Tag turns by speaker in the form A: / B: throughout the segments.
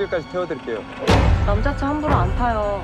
A: 모텔까지 태워드릴게요.
B: 남자차 함부로 안 타요.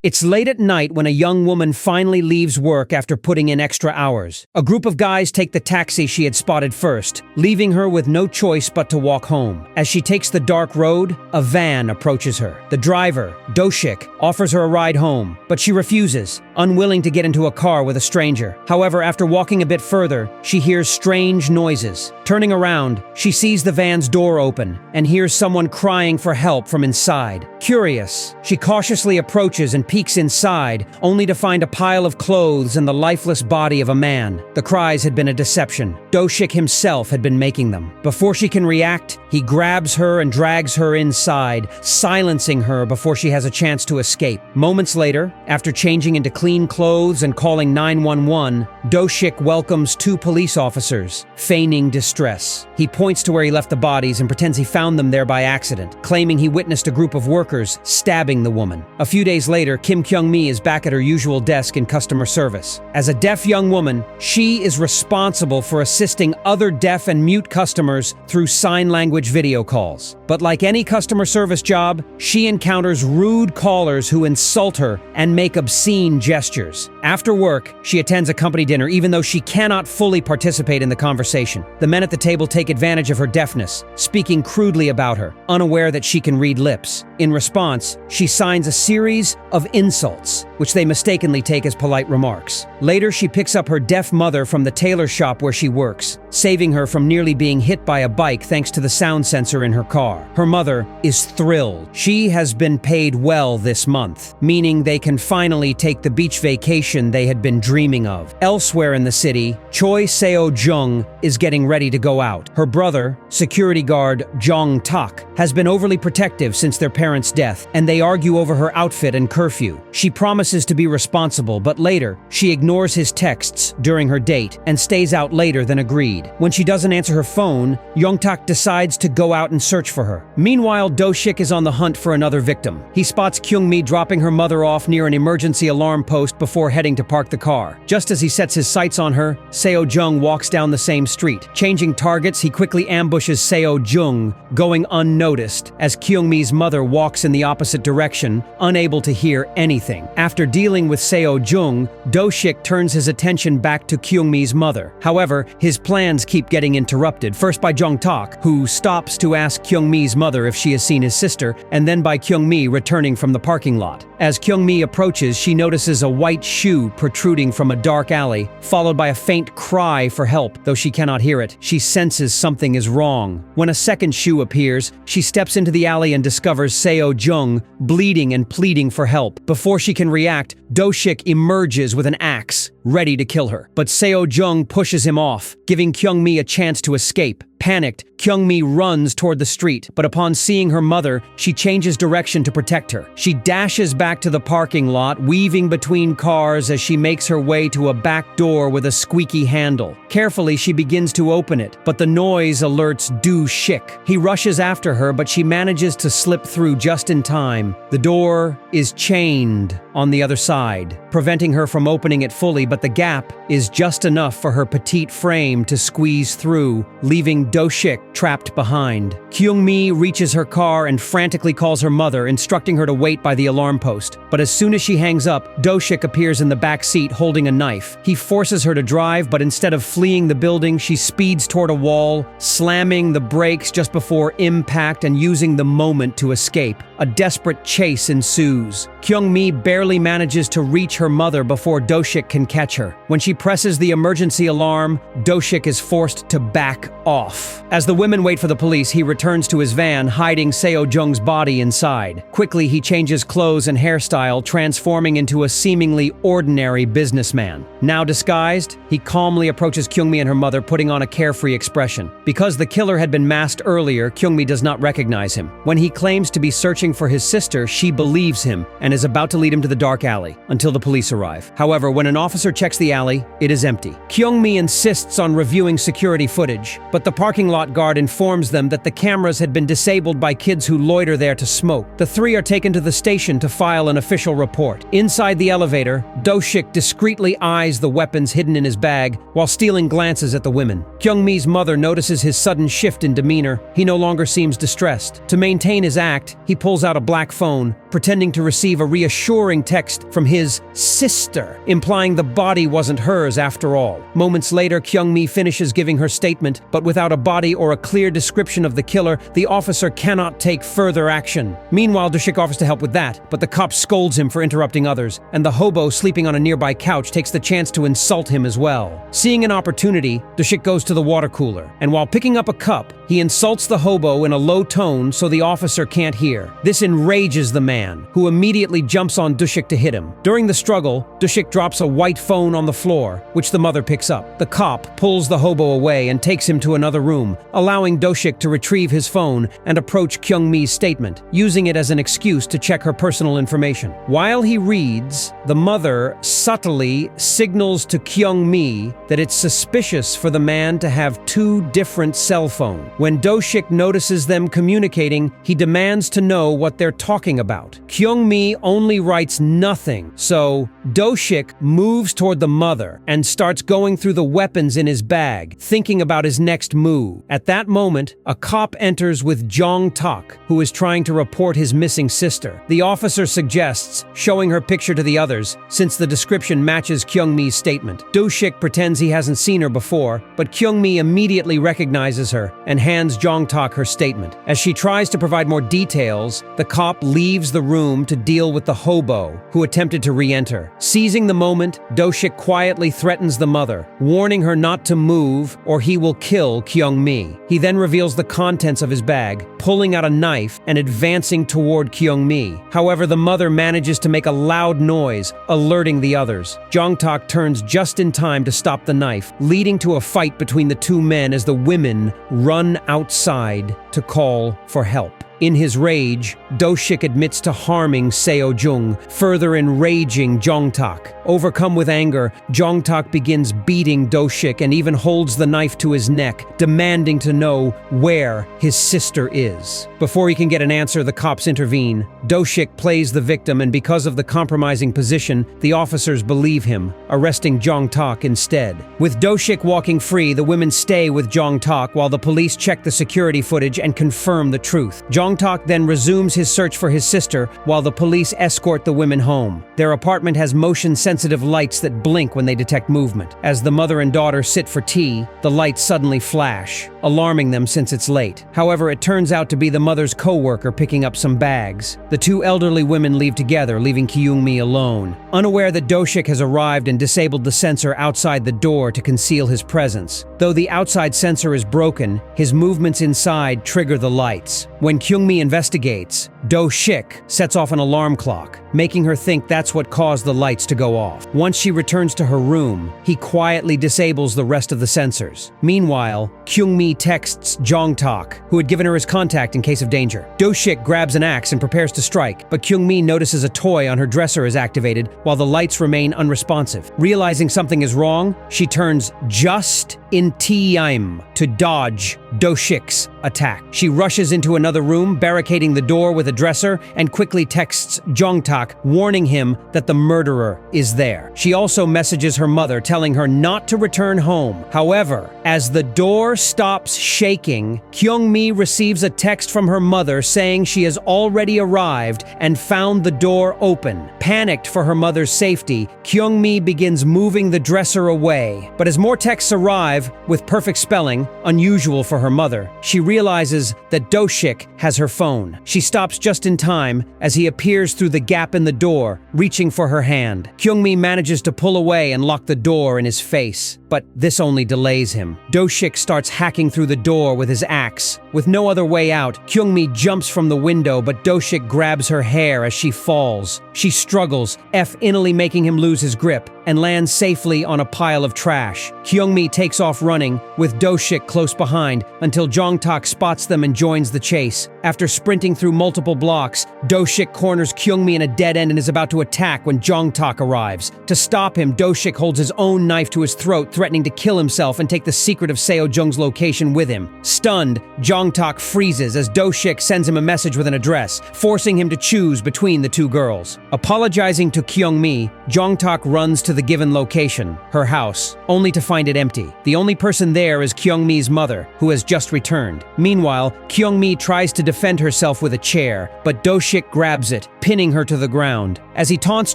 C: It's late at night when a young woman finally leaves work after putting in extra hours. A group of guys take the taxi she had spotted first, leaving her with no choice but to walk home. As she takes the dark road, a van approaches her. The driver, Do-shik, offers her a ride home, but she refuses, unwilling to get into a car with a stranger. However, after walking a bit further, she hears strange noises. Turning around, she sees the van's door open and hears someone crying for help from inside. Curious, she cautiously approaches and peeks inside, only to find a pile of clothes and the lifeless body of a man. The cries had been a deception. Do-shik himself had been making them. Before she can react, he grabs her and drags her inside, silencing her before she has a chance to escape. Moments later, after changing into clean clothes and calling 911, Do-shik welcomes two police officers, feigning distress. He points to where he left the bodies and pretends he found them there by accident, claiming he witnessed a group of workers stabbing the woman. A few days later, Kyong-mi is back at her usual desk in customer service. As a deaf young woman, she is responsible for assisting other deaf and mute customers through sign language video calls. But like any customer service job, she encounters rude callers who insult her and make obscene gestures. After work, she attends a company dinner even though she cannot fully participate in the conversation. The men at the table take advantage of her deafness, speaking crudely about her, unaware that she can read lips. In response, she signs a series of insults, which they mistakenly take as polite remarks. Later, she picks up her deaf mother from the tailor shop where she works, saving her from nearly being hit by a bike thanks to the sound sensor in her car. Her mother is thrilled. She has been paid well this month, meaning they can finally take the beach vacation they had been dreaming of. Elsewhere in the city, Choi Seo-jung is getting ready to go out. Her brother, security guard Jong Tak, has been overly protective since their parents' death, and they argue over her outfit and curfew. She promises to be responsible, but later, she ignores his texts during her date and stays out later than agreed. When she doesn't answer her phone, Yong-tak decides to go out and search for her. Meanwhile, Do-shik is on the hunt for another victim. He spots Kyung-mi dropping her mother off near an emergency alarm post before heading to park the car. Just as he sets his sights on her, Seo-jung walks down the same street. Changing targets, he quickly ambushes Seo-jung, going unnoticed, as Kyung-mi's mother walks in the opposite direction, unable to hear anything. After dealing with Seo-jung, Do-shik turns his attention back to Kyung-mi's mother. However, his plans keep getting interrupted, first by Jong-tak, who stops to ask Kyung-mi's mother if she has seen his sister, and then by Kyung-mi returning from the parking lot. As Kyung-mi approaches, she notices a white shoe protruding from a dark alley, followed by a faint cry for help. Though she cannot hear it, she senses something is wrong. When a second shoe appears, she steps into the alley and discovers Seo-jung bleeding and pleading for help. Before she can react, Do-shik emerges with an axe, ready to kill her. But Seo-jung pushes him off, giving Kyung-mi a chance to escape. Panicked, Kyung-mi runs toward the street, but upon seeing her mother, she changes direction to protect her. She dashes back to the parking lot, weaving between cars as she makes her way to a back door with a squeaky handle. Carefully, she begins to open it, but the noise alerts Do-shik. He rushes after her, but she manages to slip through just in time. The door is chained on the other side, preventing her from opening it fully, but the gap is just enough for her petite frame to squeeze through, leaving Do-shik trapped behind. Kyung-mi reaches her car and frantically calls her mother, instructing her to wait by the alarm post. But as soon as she hangs up, Do-shik appears in the back seat holding a knife. He forces her to drive, but instead of fleeing the building, she speeds toward a wall, slamming the brakes just before impact and using the moment to escape. A desperate chase ensues. Kyung-mi barely manages to reach her mother before Do-shik can catch her. When she presses the emergency alarm, Do-shik is forced to back off. As the women wait for the police, he returns to his van, hiding Seo-jung's body inside. Quickly, he changes clothes and hairstyle, transforming into a seemingly ordinary businessman. Now disguised, he calmly approaches Kyung-mi and her mother, putting on a carefree expression. Because the killer had been masked earlier, Kyung-mi does not recognize him. When he claims to be searching for his sister, she believes him and is about to lead him to the dark alley until the police arrive. However, when an officer officer checks the alley. It is empty. Kyong-mi insists on reviewing security footage, but the parking lot guard informs them that the cameras had been disabled by kids who loiter there to smoke. The three are taken to the station to file an official report. Inside the elevator, Do-shik discreetly eyes the weapons hidden in his bag while stealing glances at the women. Kyung-mi's mother notices his sudden shift in demeanor. He no longer seems distressed. To maintain his act, he pulls out a black phone, pretending to receive a reassuring text from his sister, implying the body wasn't hers after all. Moments later, Kyung-mi finishes giving her statement, but without a body or a clear description of the killer, the officer cannot take further action. Meanwhile, Do-shik offers to help with that, but the cop scolds him for interrupting others, and the hobo sleeping on a nearby couch takes the chance to insult him as well. Seeing an opportunity, Do-shik goes to the water cooler, and while picking up a cup, he insults the hobo in a low tone so the officer can't hear. This enrages the man, who immediately jumps on Do-shik to hit him. During the struggle, Do-shik drops a white phone on the floor, which the mother picks up. The cop pulls the hobo away and takes him to another room, allowing Do-shik to retrieve his phone and approach Kyung-mi's statement, using it as an excuse to check her personal information. While he reads, the mother subtly signals to Kyung-mi that it's suspicious for the man to have two different cell phones. When Do-shik notices them communicating, he demands to know what they're talking about. Kyung-mi only writes nothing, so Do-shik moves toward the mother and starts going through the weapons in his bag, thinking about his next move. At that moment, a cop enters with Jong-tak, who is trying to report his missing sister. The officer suggests showing her picture to the others, since the description matches Kyung-mi's statement. Do-shik pretends he hasn't seen her before, but Kyung-mi immediately recognizes her and hands Jong-tak her statement. As she tries to provide more details, the cop leaves the room to deal with the hobo, who attempted to re-enter. Seizing the moment, Do-shik quietly threatens the mother, warning her not to move or he will kill Kyung-mi. He then reveals the contents of his bag, pulling out a knife and advancing toward Kyung-mi. However, the mother manages to make a loud noise, alerting the others. Jong-tak turns just in time to stop the knife, leading to a fight between the two men as the women run outside to call for help. In his rage, Do-shik admits to harming Seo-jung, further enraging Jong-tak. Overcome with anger, Jong-tak begins beating Do-shik and even holds the knife to his neck, demanding to know where his sister is. Before he can get an answer, the cops intervene. Do-shik plays the victim, and because of the compromising position, the officers believe him, arresting Jong-tak instead. With Do-shik walking free, the women stay with Jong-tak while the police check the security footage and confirm the truth. Jong-tak then resumes his search for his sister while the police escort the women home. Their apartment has motion-sensitive lights that blink when they detect movement. As the mother and daughter sit for tea, the lights suddenly flash, alarming them since it's late. However, it turns out to be the mother's co-worker picking up some bags. The two elderly women leave together, leaving Kyung-mi alone. Unaware that Do-shik has arrived and disabled the sensor outside the door to conceal his presence. Though the outside sensor is broken, his movements inside trigger the lights. When Kyung-mi investigates, Do-shik sets off an alarm clock, making her think that's what caused the lights to go off. Once she returns to her room, he quietly disables the rest of the sensors. Meanwhile, Kyung-mi texts Jong-tak, who had given her his contact in case of danger. Do-shik grabs an axe and prepares to strike, but Kyung-mi notices a toy on her dresser is activated while the lights remain unresponsive. Realizing something is wrong, she turns just in time to dodge Do-shik's attack. She rushes into another room, barricading the door with a dresser, and quickly texts Jong-tak, warning him that the murderer is there. She also messages her mother, telling her not to return home. However, as the door stops shaking, Kyung-mi receives a text from her mother saying she has already arrived and found the door open. Panicked for her mother's safety, Kyung-mi begins moving the dresser away. But as more texts arrive, with perfect spelling, unusual for her mother, she realizes that Do-shik has her phone. She stops just in time as he appears through the gap in the door, reaching for her hand. Kyung-mi manages to pull away and lock the door in his face, but this only delays him. Do-shik starts hacking through the door with his axe. With no other way out, Kyung-mi jumps from the window, but Do-shik grabs her hair as she falls. She struggles, inally making him lose his grip. and lands safely on a pile of trash. Kyong-mi takes off running, with Do-shik close behind, until Jong-tak spots them and joins the chase. After sprinting through multiple blocks, Do-shik corners Kyong-mi in a dead end and is about to attack when Jong-tak arrives. To stop him, Do-shik holds his own knife to his throat, threatening to kill himself and take the secret of Seo-jung's location with him. Stunned, Jong-tak freezes as Do-shik sends him a message with an address, forcing him to choose between the two girls. Apologizing to Kyong-mi, Jong-tak runs to the given location, her house, only to find it empty. The only person there is Kyong-mi's mother, who has just returned. Meanwhile, Kyong-mi tries to defend herself with a chair, but Do-shik grabs it, pinning her to the ground. As he taunts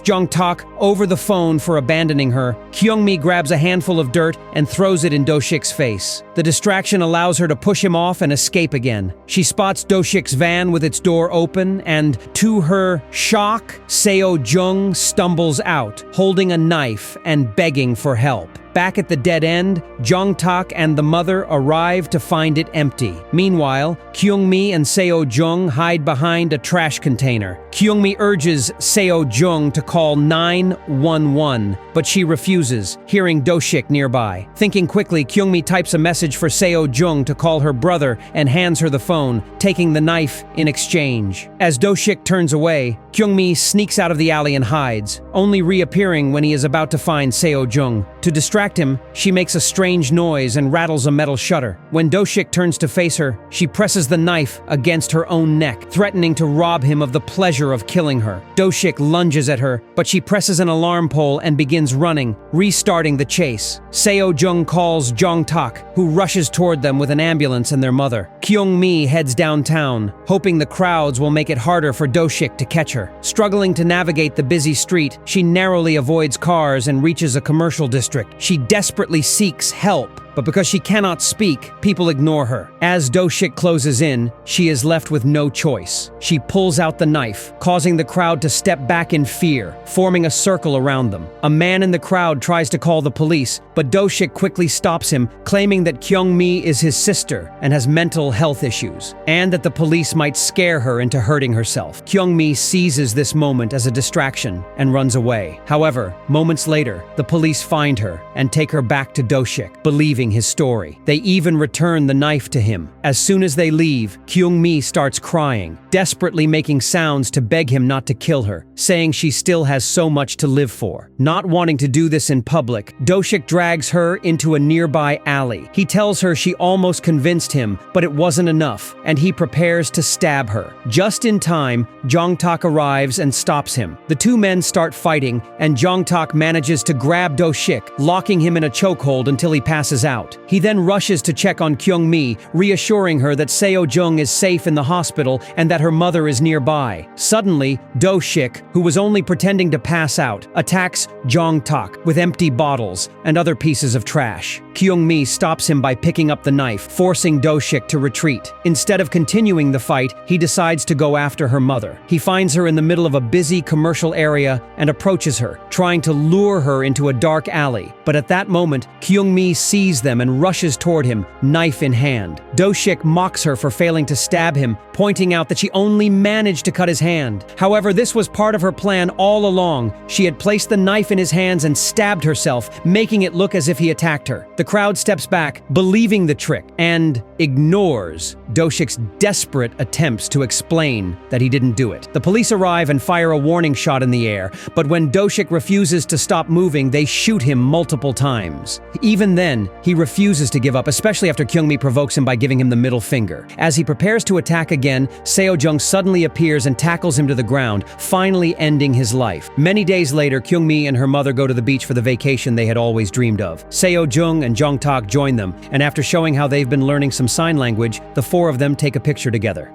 C: Jong-tak over the phone for abandoning her, Kyong-mi grabs a handful of dirt and throws it in Do-shik's face. The distraction allows her to push him off and escape again. She spots Do-shik's van with its door open, and to her shock, Seo-jung stumbles out, holding a knife and begging for help. Back at the dead end, Jong-tak and the mother arrive to find it empty. Meanwhile, Kyong-mi and Seo-jung hide behind a trash container. Kyong-mi urges Seo-jung to call 911, but she refuses, hearing Do-shik nearby. Thinking quickly, Kyong-mi types a message for Seo-jung to call her brother and hands her the phone, taking the knife in exchange. As Do-shik turns away, Kyong-mi sneaks out of the alley and hides, only reappearing when he is about to find Seo-jung. To distract him, she makes a strange noise and rattles a metal shutter. When Do-shik turns to face her, she presses the knife against her own neck, threatening to rob him of the pleasure of killing her. Do-shik lunges at her, but she presses an alarm pole and begins running, restarting the chase. Seo-jung calls Jong-tak, who rushes toward them with an ambulance and their mother. Kyong-mi heads downtown, hoping the crowds will make it harder for Do-shik to catch her. Struggling to navigate the busy street, she narrowly avoids cars and reaches a commercial district. She desperately seeks help, but because she cannot speak, people ignore her. As Do-shik closes in, she is left with no choice. She pulls out the knife, causing the crowd to step back in fear, forming a circle around them. A man in the crowd tries to call the police, but Do-shik quickly stops him, claiming that Kyong-mi is his sister and has mental health issues, and that the police might scare her into hurting herself. Kyong-mi seizes this moment as a distraction and runs away. However, moments later, the police find her and take her back to Do-shik, believing his story. They even return the knife to him. As soon as they leave, Kyong-mi starts crying, desperately making sounds to beg him not to kill her, saying she still has so much to live for. Not wanting to do this in public, Do-shik drags her into a nearby alley. He tells her she almost convinced him, but it wasn't enough, and he prepares to stab her. Just in time, Jong-tak arrives and stops him. The two men start fighting, and Jong-tak manages to grab Do-shik, locking him in a chokehold until he passes out. He then rushes to check on Kyong-mi, reassuring her that Seo-jung is safe in the hospital and that her mother is nearby. Suddenly, Do-shik, who was only pretending to pass out, attacks Jong-tak with empty bottles and other pieces of trash. Kyong-mi stops him by picking up the knife, forcing Do-shik to retreat. Instead of continuing the fight, he decides to go after her mother. He finds her in the middle of a busy commercial area and approaches her, trying to lure her into a dark alley. But at that moment, Kyong-mi sees them and rushes toward him, knife in hand. Do-shik mocks her for failing to stab him, pointing out that she only managed to cut his hand. However, this was part of her plan all along. She had placed the knife in his hands and stabbed herself, making it look as if he attacked her. The crowd steps back, believing the trick, and ignores Do-shik's desperate attempts to explain that he didn't do it. The police arrive and fire a warning shot in the air, but when Do-shik refuses to stop moving, they shoot him multiple times. Even then, he refuses to give up, especially after Kyong-mi provokes him by giving him the middle finger. As he prepares to attack again, Seo-jung suddenly appears and tackles him to the ground, finally ending his life. Many days later, Kyong-mi and her mother go to the beach for the vacation they had always dreamed of. Seo-jung and Jong-tak join them, and after showing how they've been learning some sign language, the four of them take a picture together.